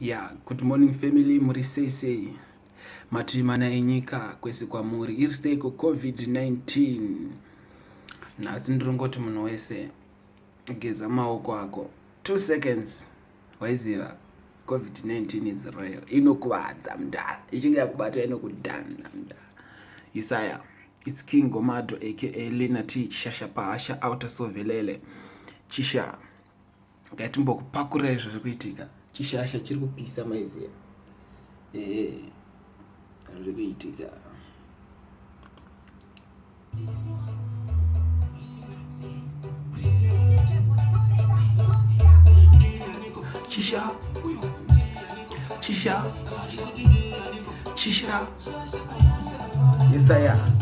Yeah, good morning family, muri sei matiri mana enyika kwese kwamuri iri sei COVID-19. Nhasi ndiringoti munhu wese geza maoko ako 2 seconds waiziva COVID-19 is real. Inokuvadza mudara, ichinge yakubata inokudhana mudara. Isaya, it's King Gomado aka Lena T Shasha Pahasha Outer Sovelele Chisha. Ngatimbokupakurai zviri kuitika. Chishasha chiri kupisa maiziya. Zviri kuitika. Chisha. Chisha. Chisha. Isaya.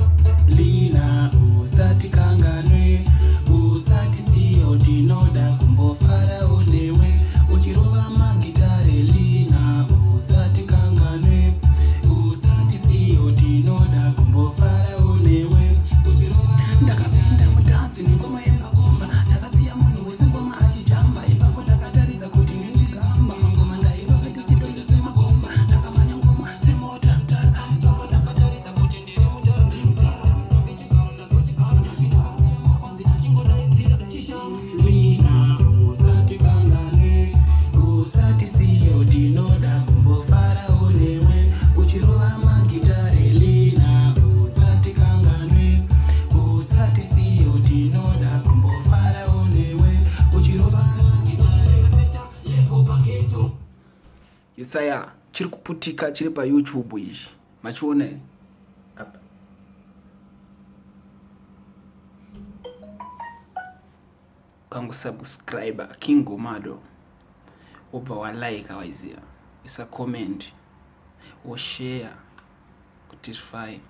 Lina usati kanganwe, usati siyo tinoda kumbofara unewe, uchirova magitare. Lina usati kanganwe, usati siyo tinoda kumbofara unewe, uchirova ndakapenda mudansi ningoma yemakomba, ndakaziya munhu wese ngoma achijamba, ipapo ndakatariza kuti ndigamba ngoma ndairoga tichidonda semakomba, ndakamanya ngoma semota mtara, ipapo ndakatariza kuti ndiri mundani. Lina usati kangane, usati siyo tinoda kumbofara unewe, uchirova magitare. Lina usati kangane, usati siyo tinoda kumbofara unewe, uchirova magitare. Levo paketo. Isaya chiri kuputika chiri pa YouTube ichi. Machiona apa. Kangu subscriber King Gomado. Obva wa like waiziya. Isa comment. Wo share. Kutify.